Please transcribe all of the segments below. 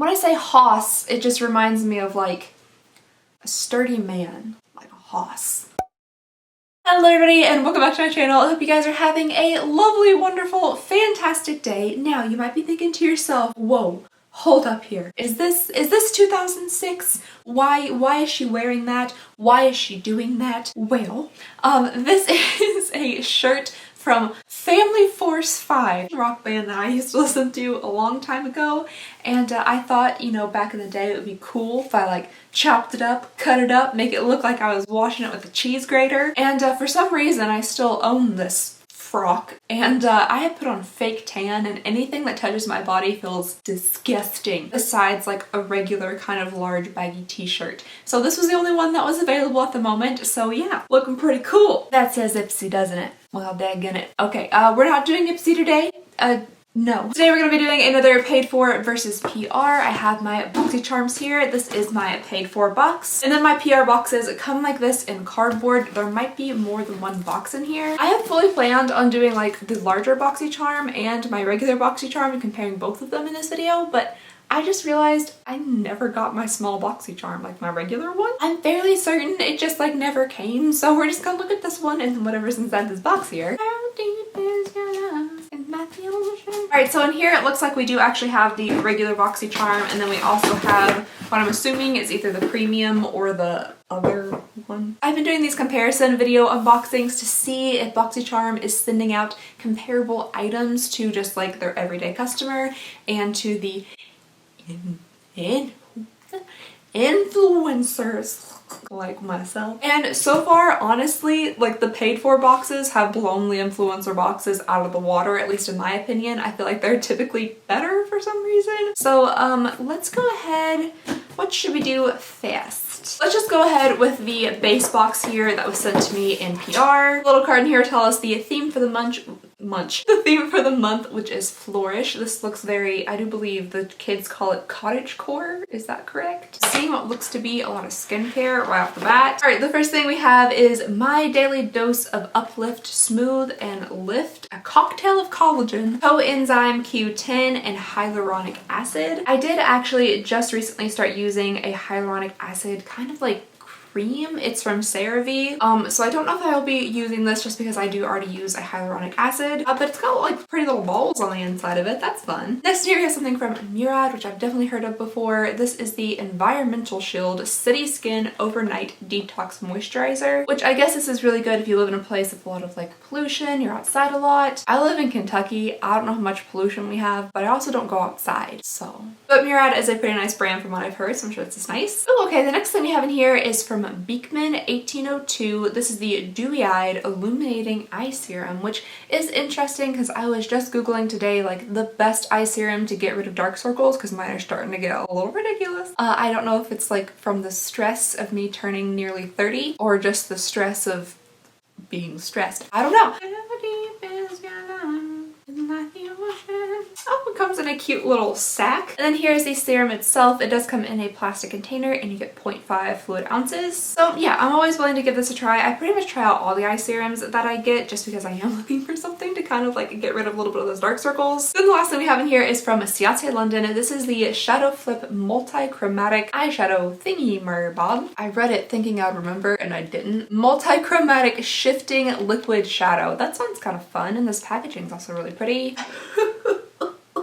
When I say hoss, it just reminds me of like a sturdy man, like a hoss. Hello everybody and welcome back to my channel. I hope you guys are having a lovely, wonderful, fantastic day. Now you might be thinking to yourself, whoa, hold up here. Is this 2006? Why is she wearing that? Why is she doing that? Well, this is a shirt from Family Force 5, a rock band that I used to listen to a long time ago, and I thought, you know, back in the day it would be cool if I like chopped it up, cut it up, make it look like I was washing it with a cheese grater, and for some reason I still own this frock, and I have put on fake tan, and anything that touches my body feels disgusting besides like a regular kind of large baggy t-shirt. So this was the only one that was available at the moment, so yeah, looking pretty cool. That says Ipsy, doesn't it? Well, daggone it. Okay, we're not doing Ipsy today. No. Today we're going to be doing another paid for versus PR. I have my Boxycharms here. This is my paid for box. And then my PR boxes come like this in cardboard. There might be more than one box in here. I had fully planned on doing like the larger Boxycharm and my regular Boxycharm and comparing both of them in this video, but I just realized I never got my small Boxycharm, like my regular one. I'm fairly certain it just like never came, so we're just gonna look at this one and whatever's inside this box here. How deep is your love in my ocean? Alright, so in here it looks like we do actually have the regular Boxycharm, and then we also have what I'm assuming is either the premium or the other one. I've been doing these comparison video unboxings to see if Boxycharm is sending out comparable items to just like their everyday customer and to the influencers like myself. And so far, honestly, like the paid for boxes have blown the influencer boxes out of the water, at least in my opinion. I feel like they're typically better for some reason. So let's go ahead. What should we do fast? Let's just go ahead with the base box here that was sent to me in PR. Little card in here tell us the theme for the the theme for the month, which is flourish. This looks very, I do believe the kids call it cottagecore. Is that correct? Seeing what looks to be a lot of skincare right off the bat. All right, the first thing we have is my daily dose of uplift, smooth, and lift. A cocktail of collagen, coenzyme Q10, and hyaluronic acid. I did actually just recently start using a hyaluronic acid kind of like cream. It's from CeraVe. So I don't know if I'll be using this just because I do already use a hyaluronic acid, but it's got like pretty little balls on the inside of it. That's fun. Next here we have something from Murad, which I've definitely heard of before. This is the Environmental Shield City Skin Overnight Detox Moisturizer, which I guess this is really good if you live in a place with a lot of like pollution, you're outside a lot. I live in Kentucky. I don't know how much pollution we have, but I also don't go outside, so. But Murad is a pretty nice brand from what I've heard, so I'm sure this is nice. Oh, okay, the next thing we have in here is from Beekman 1802. This is the Dewy Eyed Illuminating Eye Serum, which is interesting because I was just Googling today like the best eye serum to get rid of dark circles because mine are starting to get a little ridiculous. I don't know if it's like from the stress of me turning nearly 30 or just the stress of being stressed. I don't know. Oh, it comes in a cute little sack. And then here's the serum itself. It does come in a plastic container and you get 0.5 fluid ounces. So yeah, I'm always willing to give this a try. I pretty much try out all the eye serums that I get just because I am looking for something to kind of like get rid of a little bit of those dark circles. Then the last thing we have in here is from Ciate London. This is the Shadow Flip Multi-Chromatic Eyeshadow Thingy Merbob. I read it thinking I'd remember and I didn't. Multi-Chromatic Shifting Liquid Shadow. That sounds kind of fun, and this packaging is also really pretty.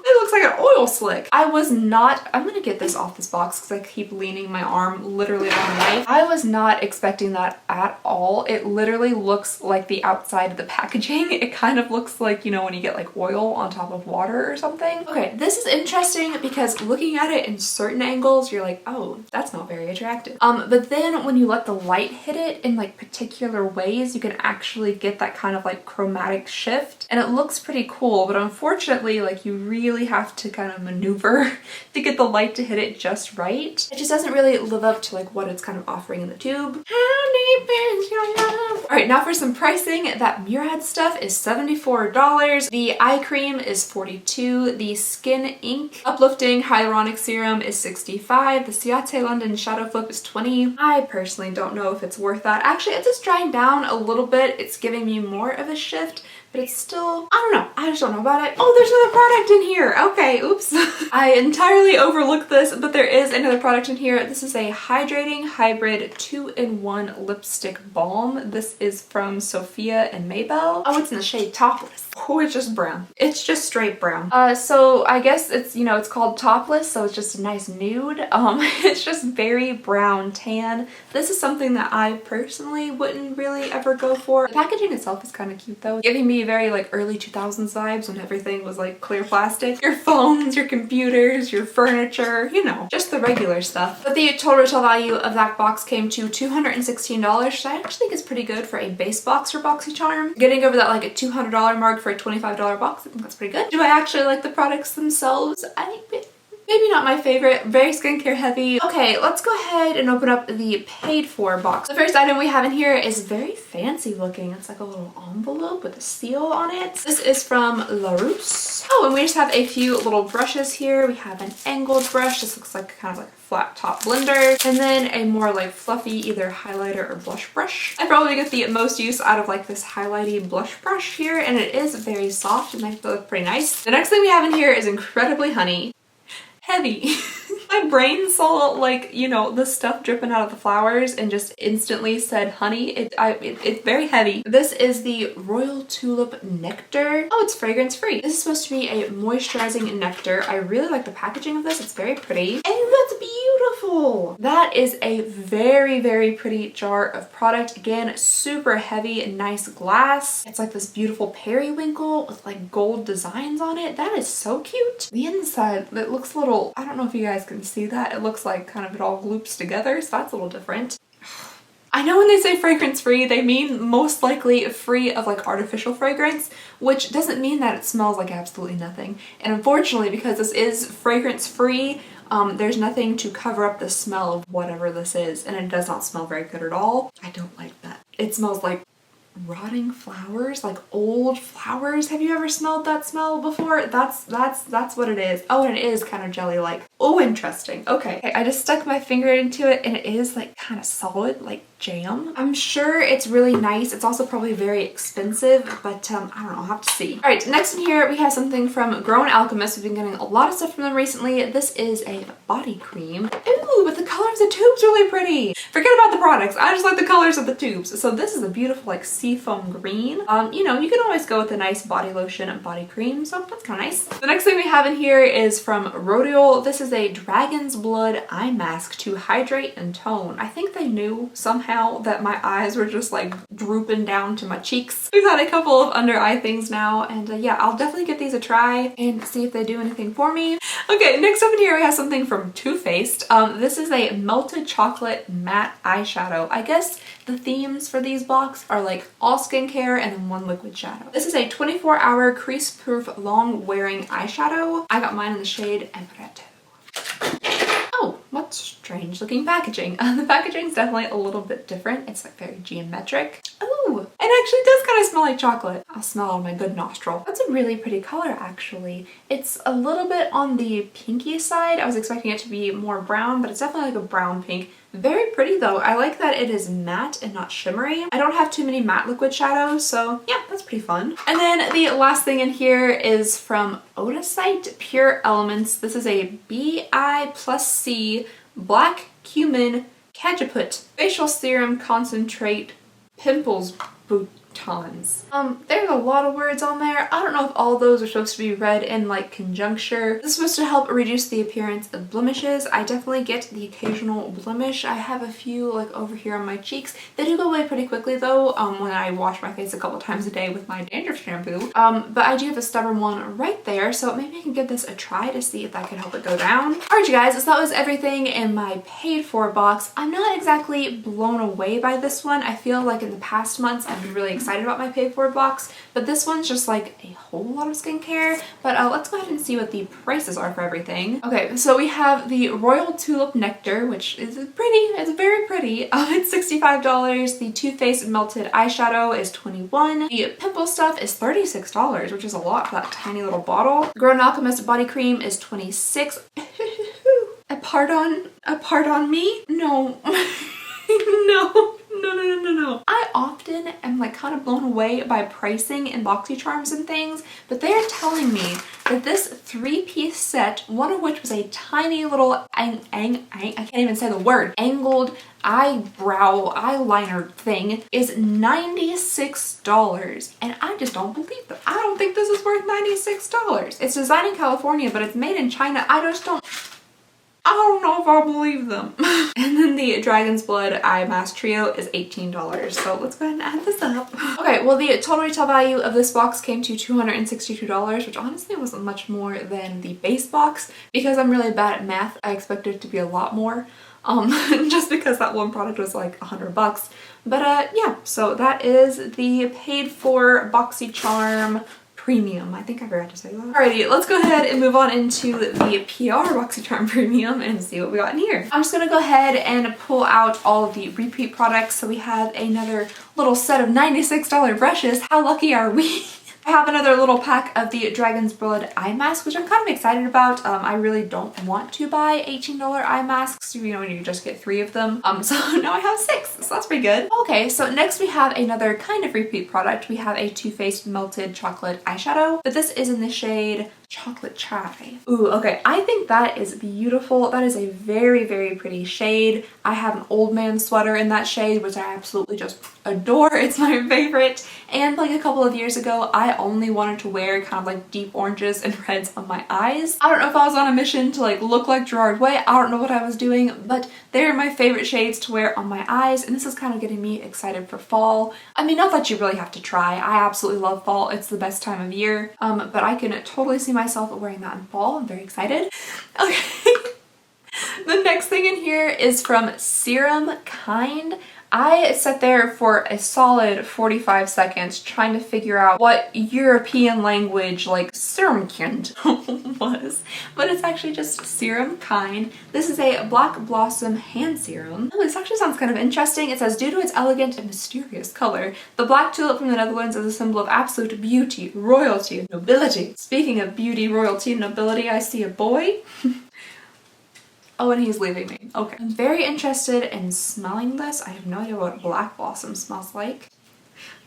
It looks like an oil slick. I'm gonna get this off this box because I keep leaning my arm literally on the knife. I was not expecting that at all. It literally looks like the outside of the packaging. It kind of looks like, you know, when you get like oil on top of water or something. Okay, this is interesting because looking at it in certain angles, you're like, oh, that's not very attractive. But then when you let the light hit it in like particular ways, you can actually get that kind of like chromatic shift, and it looks pretty cool. But unfortunately, like you really have to kind of maneuver to get the light to hit it just right. It just doesn't really live up to like what it's kind of offering in the tube. How deep is your love? All right, now for some pricing. That Murad stuff is $74. The eye cream is $42. The Skin Ink Uplifting Hyaluronic Serum is $65. The Ciate London Shadow Flip is $20. I personally don't know if it's worth that. Actually, it's just drying down a little bit. It's giving me more of a shift, but it's still, I don't know. I just don't know about it. Oh, there's another product in here. Okay, oops. I entirely overlooked this, but there is another product in here. This is a hydrating hybrid 2-in-1 lipstick balm. This is from Sophia and Maybell. Oh, it's in the shade Topless. Oh, it's just brown. It's just straight brown. So I guess it's, you know, it's called Topless, so it's just a nice nude. It's just very brown tan. This is something that I personally wouldn't really ever go for. The packaging itself is kind of cute though, giving me very like early 2000s vibes when everything was like clear plastic. Your phones, your computers, your furniture, you know, just the regular stuff. But the total retail value of that box came to $216, which I actually think is pretty good for a base box for Boxycharm. Getting over that like a $200 mark for a $25 box, I think that's pretty good. Do I actually like the products themselves? Maybe not my favorite, very skincare heavy. Okay, let's go ahead and open up the paid for box. The first item we have in here is very fancy looking. It's like a little envelope with a seal on it. This is from LaRousse. Oh, and we just have a few little brushes here. We have an angled brush. This looks like kind of like a flat top blender. And then a more like fluffy either highlighter or blush brush. I probably get the most use out of like this highlighty blush brush here, and it is very soft and makes it look pretty nice. The next thing we have in here is incredibly heavy. My brain saw like, you know, the stuff dripping out of the flowers and just instantly said honey. It's very heavy. This is the Royal Tulip Nectar. Oh, it's fragrance free. This is supposed to be a moisturizing nectar. I really like the packaging of this. It's very pretty. And that's beautiful. That is a very, very pretty jar of product. Again, super heavy and nice glass. It's like this beautiful periwinkle with like gold designs on it. That is so cute. The inside, it looks a little, I don't know if you guys can see that. It looks like kind of it all loops together, so that's a little different. I know when they say fragrance free, they mean most likely free of like artificial fragrance, which doesn't mean that it smells like absolutely nothing. And unfortunately, because this is fragrance free, there's nothing to cover up the smell of whatever this is, and it does not smell very good at all. I don't like that. It smells like rotting flowers, like old flowers. Have you ever smelled that smell before? That's what it is. Oh, and it is kind of jelly-like. Oh, interesting. Okay, I just stuck my finger into it and it is like kind of solid, like jam. I'm sure it's really nice. It's also probably very expensive, but I don't know, I'll have to see. All right, next in here we have something from Grown Alchemist. We've been getting a lot of stuff from them recently. This is a body cream. Ooh, but the color of the tube's really pretty. Forget about the products. I just like the colors of the tubes. So this is a beautiful like seafoam green. You know, you can always go with a nice body lotion and body cream, so that's kind of nice. The next thing we have in here is from Rodial. This is a dragon's blood eye mask to hydrate and tone. I think they knew somehow that my eyes were just like drooping down to my cheeks. We've had a couple of under eye things now, and yeah, I'll definitely give these a try and see if they do anything for me. Okay, next up in here we have something from Too Faced. This is a melted chocolate matte eyeshadow. I guess the themes for these blocks are like all skincare and then one liquid shadow. This is a 24-hour crease-proof long-wearing eyeshadow. I got mine in the shade Amaretto. Oh, what strange looking packaging. The packaging is definitely a little bit different. It's like very geometric. Oh, it actually does kind of smell like chocolate. I'll smell it on my good nostril. That's a really pretty color actually. It's a little bit on the pinky side. I was expecting it to be more brown, but it's definitely like a brown pink. Very pretty though. I like that it is matte and not shimmery. I don't have too many matte liquid shadows, so yeah, that's pretty fun. And then the last thing in here is from Odacite Pure Elements. This is a BI+C Black Cumin Cajeput Facial Serum Concentrate Pimples Boutons. There's a lot of words on there. I don't know if all those are supposed to be read in like conjuncture. This is supposed to help reduce the appearance of blemishes. I definitely get the occasional blemish. I have a few like over here on my cheeks. They do go away pretty quickly though when I wash my face a couple times a day with my dandruff shampoo. But I do have a stubborn one right there, so maybe I can give this a try to see if that could help it go down. Alright you guys, so that was everything in my paid for box. I'm not exactly blown away by this one. I feel like in the past months I've been really excited about my paid for box, but this one's just like a whole lot of skincare. But let's go ahead and see what the prices are for everything. Okay, so we have the Royal Tulip Nectar, which is pretty, it's very pretty. It's $65. The Too Faced Melted Eyeshadow is $21. The pimple stuff is $36, which is a lot for that tiny little bottle. Grown Alchemist Body Cream is $26. A pardon me? No. No. No. often am like kind of blown away by pricing in Boxycharms and things, but they are telling me that this 3-piece set, one of which was a tiny little I can't even say the word, angled eyebrow eyeliner thing, is $96, and I just don't believe them. I don't think this is worth $96. It's designed in California, but it's made in China. I don't know if I believe them. And then the Dragon's Blood Eye Mask Trio is $18. So let's go ahead and add this up. Okay, well the total retail value of this box came to $262, which honestly wasn't much more than the base box. Because I'm really bad at math, I expected it to be a lot more. Just because that one product was like $100. But yeah, so that is the paid for Boxycharm Premium. I think I forgot to say that. Alrighty, let's go ahead and move on into the PR Boxycharm Premium and see what we got in here. I'm just gonna go ahead and pull out all of the repeat products. So we have another little set of $96 brushes. How lucky are we? I have another little pack of the Dragon's Blood eye mask, which I'm kind of excited about. I really don't want to buy $18 eye masks, you know, when you just get 3 of them. So now I have 6, so that's pretty good. Okay, so next we have another kind of repeat product. We have a Too Faced Melted Chocolate Eyeshadow, but this is in the shade Chocolate Chai. Ooh, okay, I think that is beautiful. That is a very, very pretty shade. I have an old man sweater in that shade, which I absolutely just adore. It's my favorite. And like a couple of years ago, I only wanted to wear kind of like deep oranges and reds on my eyes. I don't know if I was on a mission to like look like Gerard Way. I don't know what I was doing, but they're my favorite shades to wear on my eyes. And this is kind of getting me excited for fall. I mean, not that you really have to try. I absolutely love fall. It's the best time of year. But I can totally see myself wearing that in fall. I'm very excited. Okay. The next thing in here is from Serum Kind. I sat there for a solid 45 seconds trying to figure out what European language like Serum Kind was, but it's actually just Serum Kind. This is a Black Blossom hand serum. Oh, this actually sounds kind of interesting. It says, due to its elegant and mysterious color, the black tulip from the Netherlands is a symbol of absolute beauty, royalty, and nobility. Speaking of beauty, royalty, and nobility, I see a boy. Oh, and he's leaving me. Okay. I'm very interested in smelling this. I have no idea what Black Blossom smells like.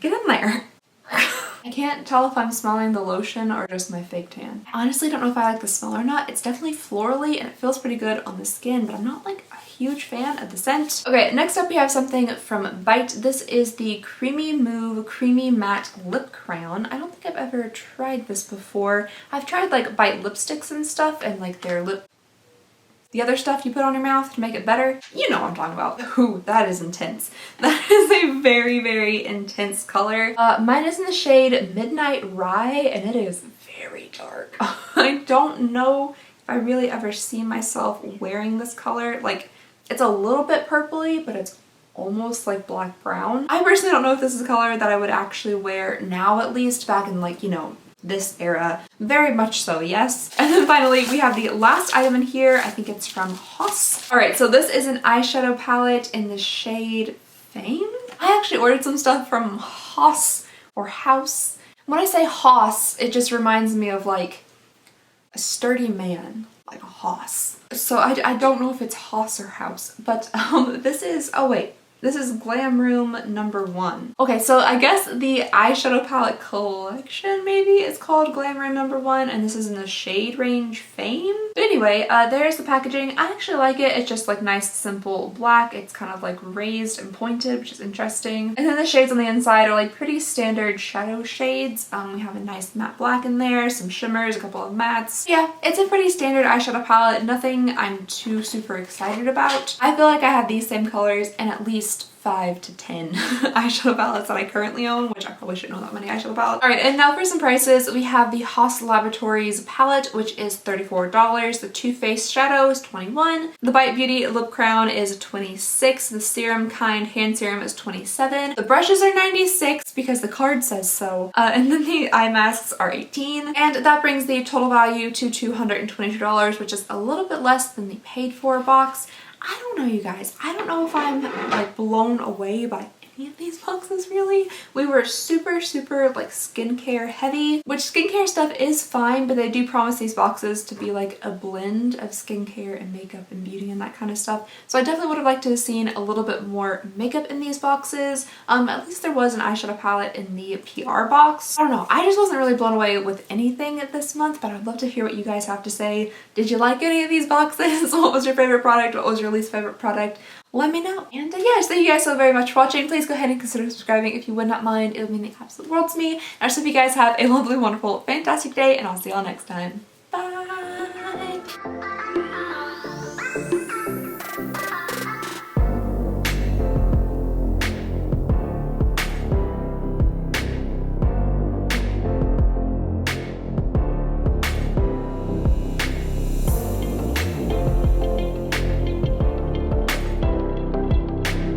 Get in there. I can't tell if I'm smelling the lotion or just my fake tan. I honestly don't know if I like the smell or not. It's definitely florally and it feels pretty good on the skin, but I'm not like a huge fan of the scent. Okay, next up we have something from Bite. This is the Creamy Move Creamy Matte Lip Crown. I don't think I've ever tried this before. I've tried like Bite lipsticks and stuff and like their the other stuff you put on your mouth to make it better. You know what I'm talking about. Ooh, that is intense. That is a very, very intense color. Mine is in the shade Midnight Rye, and it is very dark. I don't know if I really ever see myself wearing this color. Like, it's a little bit purpley, but it's almost like black brown. I personally don't know if this is a color that I would actually wear now, at least. Back in like, you know, this era, very much so, yes. And then finally we have the last item in here. I think it's from Haus. All right, so this is an eyeshadow palette in the shade Fame. I actually ordered some stuff from Haus or House. When I say Haus, it just reminds me of like a sturdy man, like a Haus. So I don't know if it's Haus or House, but this is, oh wait, this is Glam Room #1. Okay, so I guess the eyeshadow palette collection maybe is called Glam Room #1, and this is in the shade range Fame. But anyway, there's the packaging. I actually like it. It's just like nice, simple black. It's kind of like raised and pointed, which is interesting. And then the shades on the inside are like pretty standard shadow shades. We have a nice matte black in there, some shimmers, a couple of mattes. Yeah, it's a pretty standard eyeshadow palette. Nothing I'm too super excited about. I feel like I have these same colors and at least 5 to 10 eyeshadow palettes that I currently own, which I probably shouldn't own that many eyeshadow palettes. Alright, and now for some prices. We have the Haus Laboratories palette, which is $34. The Too Faced Shadow is $21. The Bite Beauty Lip Crown is $26. The Serum Kind hand serum is $27. The brushes are $96 because the card says so. And then the eye masks are $18. And that brings the total value to $222, which is a little bit less than the paid for box. I don't know, you guys. I don't know if I'm like blown away by any of these boxes really. We were super like skincare heavy, which skincare stuff is fine, but they do promise these boxes to be like a blend of skincare and makeup and beauty and that kind of stuff. So I definitely would have liked to have seen a little bit more makeup in these boxes. At least there was an eyeshadow palette in the PR box. I don't know, I just wasn't really blown away with anything this month, but I'd love to hear what you guys have to say. Did you like any of these boxes? What was your favorite product? What was your least favorite product? Let me know. And yes, thank you guys so very much for watching. Please go ahead and consider subscribing if you would not mind. It would mean the absolute world to me. And I just hope you guys have a lovely, wonderful, fantastic day, and I'll see y'all next time. Bye!